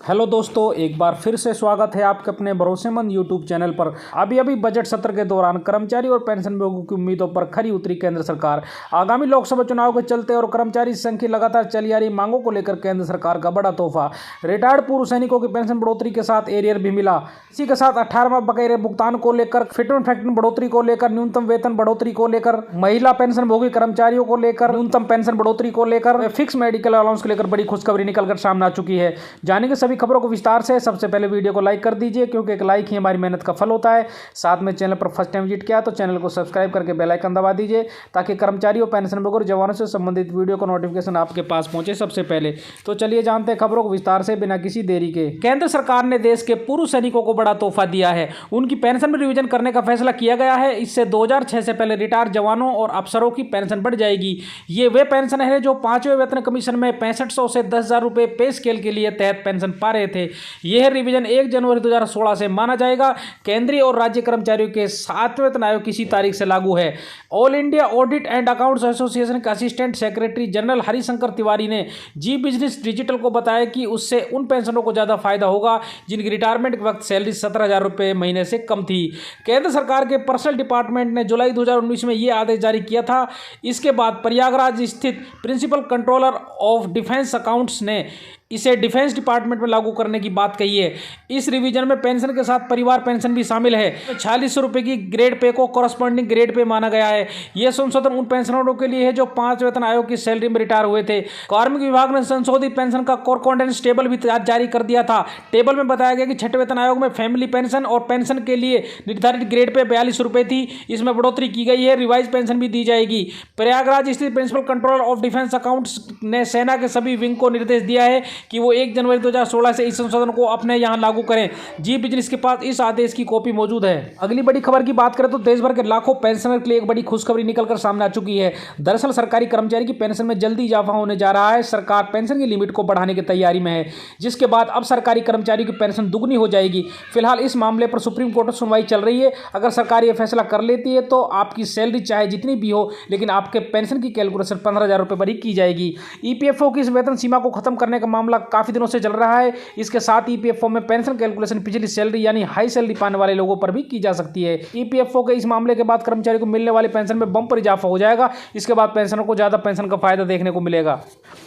Hello दोस्तों, एक बार फिर से स्वागत है आपके अपने भरोसेमंद यूट्यूब चैनल पर। अभी बजट सत्र के दौरान कर्मचारी और पेंशनभोगियों की उम्मीदों पर खरी उतरी केंद्र सरकार। आगामी लोकसभा चुनाव के चलते और कर्मचारी संघ की लगातार चली आ रही मांगों को लेकर केंद्र सरकार का बड़ा तोहफा। रिटायर्ड पूर्व सैनिकों की पेंशन बढ़ोतरी के साथ एरियर भी मिला। इसी के साथ 18वां बकाया भुगतान को लेकर, फिटमेंट फैक्टर बढ़ोतरी को लेकर, न्यूनतम वेतन बढ़ोतरी को लेकर, महिला पेंशनभोगी कर्मचारियों को लेकर न्यूनतम पेंशन बढ़ोतरी को लेकर, फिक्स मेडिकल अलाउंस को लेकर बड़ी खुशखबरी निकलकर सामने आ चुकी है। जानेंगे सभी खबरों को विस्तार से। सबसे पहले वीडियो को लाइक कर दीजिए, क्योंकि एक लाइक ही हमारी मेहनत का फल होता है। साथ में चैनल पर फर्स्ट टाइम विजिट किया तो चैनल को सब्सक्राइब करके बेल आइकन दबा दीजिए, ताकि कर्मचारियों, पेंशनभोगी और जवानों से संबंधित वीडियो का नोटिफिकेशन आपके पास पहुंचे सबसे पहले। तो चलिए जानते हैं खबरों को विस्तार से बिना किसी देरी के। केंद्र सरकार ने देश के पूर्व सैनिकों को बड़ा तोहफा दिया है। उनकी पेंशन में रिवीजन करने का फैसला किया गया है। इससे 2006 से पहले रिटायर जवानों और अफसरों की पेंशन बढ़ जाएगी। ये वे पेंशन है जो 5वें वेतन कमीशन में 6500 से 10,000 रुपए पे स्केल के लिए तहत पेंशन पा रहे थे। यह रिवीजन 1 जनवरी 2016 से माना जाएगा। केंद्रीय और राज्य कर्मचारियों के 7वें वेतन आयोग किसी तारीख से लागू है। All India audit and accounts association के assistant secretary general Harishankar Tiwari ने जी बिजनेस डिजिटल को बताया कि उससे उन पेंशनरों को ज्यादा फायदा होगा जिनकी रिटायरमेंट के वक्त सैलरी 17,000 रुपए महीने से कम थी। केंद्र सरकार के पर्सनल डिपार्टमेंट ने जुलाई 2019 में यह आदेश जारी किया था। इसके बाद प्रयागराज स्थित principal controller of defence accounts ने इसे डिफेंस डिपार्टमेंट में लागू करने की बात कही है। इस रिवीजन में पेंशन के साथ परिवार पेंशन भी शामिल है। 4600 रुपए की ग्रेड पे को कॉरस्पॉन्डिंग ग्रेड पे माना गया है। यह संशोधन उन पेंशनरों के लिए है जो 5 वेतन आयोग की सैलरी में रिटायर हुए थे। कार्मिक विभाग ने संशोधित पेंशन का कॉरस्पॉन्डेंस टेबल भी जारी कर दिया था। टेबल में बताया गया कि 6ठे वेतन आयोग में फैमिली पेंशन और पेंशन के लिए निर्धारित ग्रेड पे 42 रुपए थी। इसमें बढ़ोतरी की गई है। रिवाइज पेंशन भी दी जाएगी। प्रयागराज स्थित principal controller of defence accounts ने सेना के सभी विंग को निर्देश दिया है कि वो 1 जनवरी 2016 से इस संशोधन को अपने यहां लागू करें। जी बिजनेस के पास इस आदेश की कॉपी मौजूद है। अगली बड़ी खबर की बात करें तो देश भर के लाखों पेंशनर के लिए एक बड़ी खुशखबरी निकलकर सामने आ चुकी है। दरअसल सरकारी कर्मचारी की पेंशन में जल्दी इजाफा होने जा रहा है। सरकार पेंशन की लिमिट को बढ़ाने की तैयारी में है, जिसके बाद अब सरकारी कर्मचारियों की पेंशन दुगनी हो जाएगी। फिलहाल इस मामले पर सुप्रीम कोर्ट में सुनवाई चल रही है। अगर सरकार यह फैसला कर लेती है तो आपकी सैलरी चाहे जितनी भी हो, लेकिन आपके पेंशन की कैलकुलेशन 15,000 रुपए पर ही की जाएगी। ईपीएफओ की इस वेतन सीमा को खत्म करने का मामला काफी दिनों से चल रहा है। इसके साथ ईपीएफओ में पेंशन कैलकुलेशन पिछली सैलरी यानी हाई सैलरी पाने वाले लोगों पर भी की जा सकती है। ईपीएफओ के इस मामले के बाद कर्मचारी को मिलने वाली पेंशन में बम्पर इजाफा हो जाएगा। इसके बाद पेंशनरों को ज्यादा पेंशन का फायदा देखने को मिलेगा।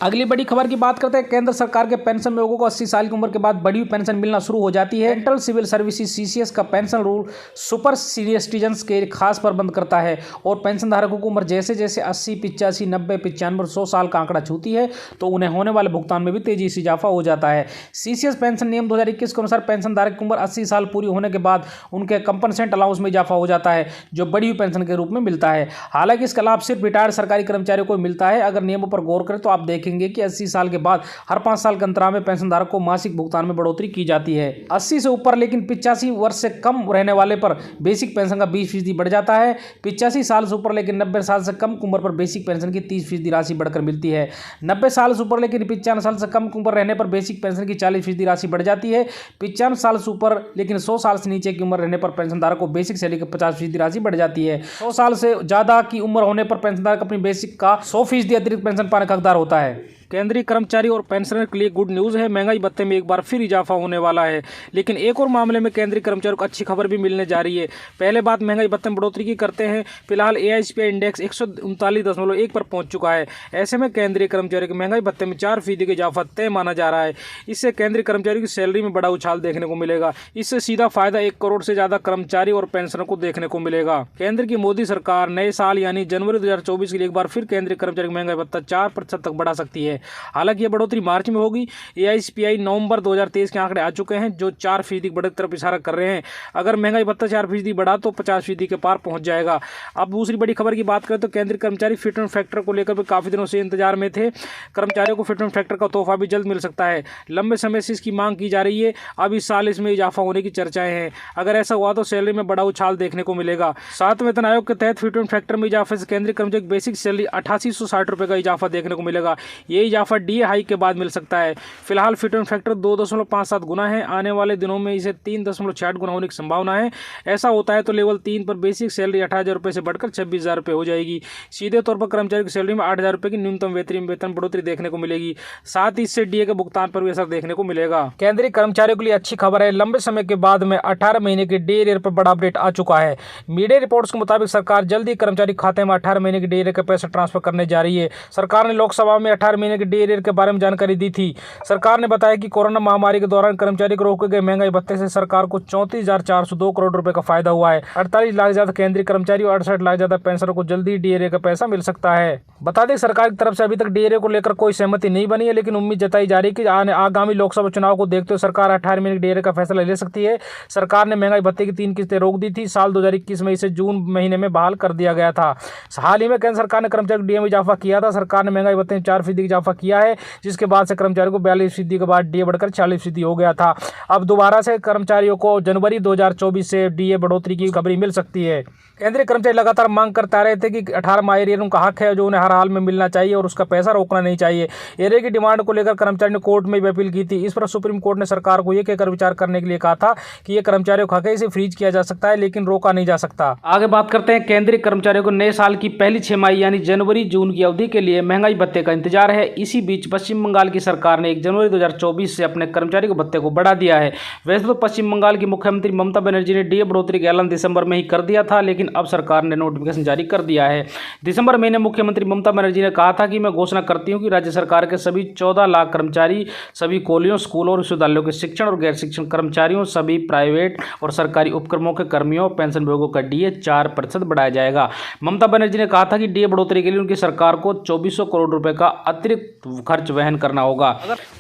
अगली बड़ी खबर की बात करते हैं। केंद्र सरकार के पेंशन लोगों को 80 साल की उम्र के बाद बड़ी पेंशन मिलना शुरू हो जाती है। सेंट्रल सिविल सर्विसेज सीसीएस का pension rule super senior citizen के खास प्रबंध करता है और पेंशन धारकों की उम्र जैसे जैसे 80, 85, 90, 95 और 100 साल का आंकड़ा छूती है तो उन्हें होने वाले भुगतान में भी तेजी से इजाफा हो जाता है। सीसीएस पेंशन नियम 2021 के अनुसार पेंशन धारक की उम्र 80 साल पूरी होने के बाद उनके कंपनसेंट अलाउंस में इजाफा हो जाता है, जो बढ़ी हुई पेंशन के रूप में मिलता है। हालांकि इसका लाभ सिर्फ रिटायर्ड सरकारी कर्मचारियों को मिलता है। अगर नियमों पर गौर करें तो आप देखेंगे कि 80 साल के बाद हर 5 साल के अंतराल में पेंशन धारक को मासिक भुगतान में बढ़ोतरी की जाती है। 80 से ऊपर लेकिन 85 वर्ष से कम रहने वाले पर बेसिक पेंशन का 20% बढ़ जाता है। 85 साल से ऊपर लेकिन 90 साल से कम उम्र पर बेसिक पेंशन की 30% राशि बढ़कर मिलती है। 90 साल से ऊपर लेकिन 95 साल से कम उम्र रहने पर बेसिक पेंशन की 40% राशि बढ़ जाती है। 95 साल से ऊपर लेकिन 100 साल से नीचे की उम्र रहने पर पेंशनधारक को बेसिक सैलरी की 50% राशि बढ़ जाती है। 100 साल से ज्यादा की उम्र होने पर पेंशनधारक अपनी बेसिक का 100% अतिरिक्त पेंशन पाने का हकदार होता है। केंद्रीय कर्मचारी और पेंशनर के लिए गुड न्यूज़ है। महंगाई भत्ते में एक बार फिर इजाफा होने वाला है। लेकिन एक और मामले में केंद्रीय कर्मचारियों को अच्छी खबर भी मिलने जा रही है। पहले बात महंगाई भत्ते में बढ़ोतरी की करते हैं। फिलहाल AISPI इंडेक्स 139.1 पर पहुंच चुका है। ऐसे में केंद्रीय कर्मचारियों के महंगाई भत्ते में 4% का इजाफा तय माना जा रहा है। इससे केंद्रीय कर्मचारियों की सैलरी में बड़ा उछाल देखने को मिलेगा। इससे सीधा फायदा 1 करोड़ से ज्यादा कर्मचारी और पेंशनर को देखने को मिलेगा। केंद्र की मोदी सरकार नए साल यानी जनवरी 2024 के लिए एक बार फिर केंद्रीय कर्मचारी का महंगाई भत्ता 4% तक बढ़ा सकती है। हालांकि बढ़ोतरी मार्च में होगी। AISPI नवंबर 2023 के आंकड़े आ चुके हैं जो 4% की बढ़त तरफ इशारा कर रहे हैं। अगर महंगाई भत्ता 4% बढ़ा तो 50% के पार पहुंच जाएगा। अब दूसरी बड़ी खबर की बात करें तो केंद्रीय कर्मचारी फिटमेंट फैक्टर को लेकर भी काफी दिनों से इंतजार में थे। कर्मचारियों को फिटमेंट फैक्टर का तोहफा भी जल्द मिल सकता है। लंबे समय से इसकी मांग की जा रही है। अब इस साल इसमें इजाफा होने की चर्चाएं हैं। अगर ऐसा हुआ तो सैलरी में बड़ा उछाल देखने को मिलेगा। 7वें वेतन आयोग के तहत फिटमेंट फैक्टर में इजाफे से केंद्रीय कर्मचारी बेसिक सैलरी 8860 रुपए का इजाफा देखने को मिलेगा। ये इजाफा डीए हाइक के बाद मिल सकता है। फिलहाल फिट एंड फैक्टर 2.57 गुना है। आने वाले दिनों में इसे 3.68 गुना होने की संभावना है। ऐसा होता है तो लेवल 3 पर बेसिक सैलरी 18,000 रुपये से बढ़कर 26,000 रुपये हो जाएगी। सीधे तौर पर कर्मचारी की सैलरी में 8,000 रुपये की न्यूनतम वेतन बढ़ोतरी देखने को मिलेगी। साथ ही इससे डीए के भुगतान पर भी असर देखने को मिलेगा। केंद्रीय कर्मचारियों के लिए अच्छी खबर है, लंबे समय के बाद में 18 महीने की डीए एरियर पर बड़ा अपडेट आ चुका है। मीडिया रिपोर्ट्स के मुताबिक सरकार जल्दी कर्मचारी खाते में 18 महीने की डीए एरियर के पैसे ट्रांसफर करने जा रही है। सरकार ने लोकसभा में 18 महीने की डीए एरियर के बारे में जानकारी दी थी। सरकार ने बताया कि कोरोना महामारी के दौरान कर्मचारी को रोके गए महंगाई भत्ते से सरकार को 34,402 करोड़ रुपए का फायदा हुआ है। 48 लाख ज्यादा केंद्रीय कर्मचारी और 68 लाख ज्यादा पेंशनरों को जल्दी डीए एरियर का पैसा मिल सकता है। बता दें, सरकार की तरफ से अभी तक डीए एरियर को लेकर कोई सहमति नहीं बनी है, लेकिन उम्मीद जताई जा रही है कि आगामी लोकसभा चुनाव को देखते हुए सरकार 18 महीने की डीए एरियर का फैसला ले सकती है। सरकार ने महंगाई भत्ते की 3 किस्तें रोक दी थी। साल 2021 में इसे जून महीने में बहाल कर दिया गया था। हाल ही में केंद्र सरकार ने कर्मचारी को डीए में इजाफा किया था। सरकार ने महंगाई भत्ते में 4% इजाफा किया है, जिसके बाद से कर्मचारियों को 42% के बाद डीए बढ़कर 40% हो गया था। अब दोबारा से कर्मचारियों को जनवरी 2024 से डीए बढ़ोतरी की खबरी मिल सकती है। केंद्रीय कर्मचारी लगातार मांग करते आ रहे थे कि 18 माह एरियर उनका हक है जो उन्हें हर हाल में मिलना चाहिए और उसका पैसा रोकना नहीं चाहिए। एरियर की डिमांड को लेकर कर्मचारी ने कोर्ट में भी अपील की थी। इस पर सुप्रीम कोर्ट ने सरकार को यह कहकर विचार करने के लिए कहा था कि यह कर्मचारियों का हक है, इसे फ्रीज किया जा सकता है लेकिन रोका नहीं जा सकता। आगे बात करते हैं, केंद्रीय कर्मचारियों को नए साल की पहली 6 माह यानी जनवरी जून की अवधि के लिए महंगाई भत्ते का इंतजार है। इसी बीच पश्चिम बंगाल की सरकार ने 1 जनवरी 2024 से अपने कर्मचारी के भत्ते को बढ़ा दिया है। वैसे तो पश्चिम बंगाल की मुख्यमंत्री ममता बनर्जी ने डीए बढ़ोतरी का ऐलान दिसंबर में ही कर दिया था, लेकिन अब सरकार ने नोटिफिकेशन जारी कर दिया है। दिसंबर महीने मुख्यमंत्री ममता बनर्जी ने कहा था कि मैं घोषणा करती हूं कि राज्य सरकार के सभी 14 लाख कर्मचारी, सभी कॉलेजों, स्कूलों और विश्वविद्यालयों के शिक्षण और गैर शिक्षण कर्मचारियों, सभी प्राइवेट और सरकारी उपक्रमों के कर्मियों, पेंशन भोगियों का डीए 4% बढ़ाया जाएगा। ममता बनर्जी ने कहा था कि डीए बढ़ोतरी के लिए उनकी सरकार को 2400 करोड़ रुपए का अतिरिक्त खर्च वहन करना होगा।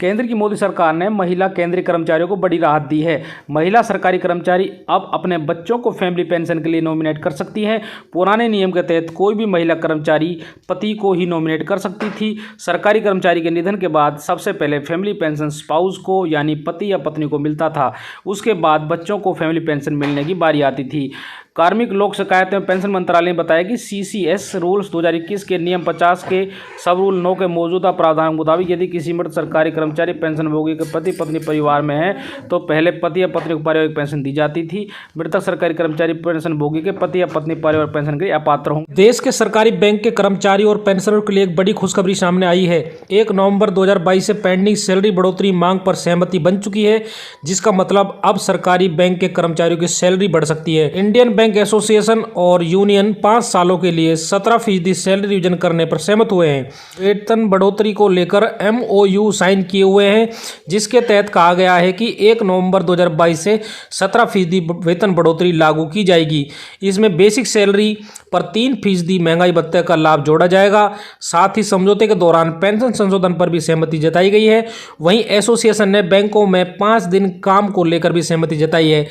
केंद्र की मोदी सरकार ने महिला केंद्रीय कर्मचारियों को बड़ी राहत दी है। महिला सरकारी कर्मचारी अब अपने बच्चों को फैमिली पेंशन के लिए नॉमिनेट कर सकती हैं। पुराने नियम के तहत कोई भी महिला कर्मचारी पति को ही नॉमिनेट कर सकती थी। सरकारी कर्मचारी के निधन के बाद सबसे पहले फैमिली पेंशन स्पाउस को यानी पति या पत्नी को मिलता था। उसके बाद बच्चों को फैमिली पेंशन मिलने की बारी आती थी। कार्मिक लोक शिकायत एवं पेंशन मंत्रालय ने बताया कि सीसीएस रूल्स 2021 के नियम 50 के सब रूल 9 के मौजूदा प्रावधान के मुताबिक यदि किसी मृत सरकारी कर्मचारी पेंशन भोगी के पति पत्नी परिवार में है तो पहले पति या पत्नी को पारिवारिक पेंशन दी जाती थी। मृतक सरकारी कर्मचारी पेंशन भोगी के पति या पत्नी पारिवारिक पेंशन के लिए अपात्र होंगे। देश के सरकारी बैंक के कर्मचारी और पेंशनरों के लिए एक बड़ी खुशखबरी सामने आई है। 1 नवंबर 2022 से पेंडिंग सैलरी बढ़ोतरी मांग पर सहमति बन चुकी है, जिसका मतलब अब सरकारी बैंक के कर्मचारियों की सैलरी बढ़ सकती है। इंडियन बैंक एसोसिएशन और यूनियन 5 सालों के लिए 17% सैलरी रिविजन करने पर सहमत हुए हैं। वेतन बढ़ोतरी को लेकर MOU साइन किए हुए हैं, जिसके तहत कहा गया है कि 1 नवंबर 2022 से 17% वेतन बढ़ोतरी लागू की जाएगी। इसमें बेसिक सैलरी पर 3% महंगाई भत्ते का लाभ जोड़ा जाएगा। साथ ही समझौते के दौरान पेंशन संशोधन पर भी सहमति जताई गई है। वहीं एसोसिएशन ने बैंकों में 5 दिन काम को लेकर भी सहमति जताई है।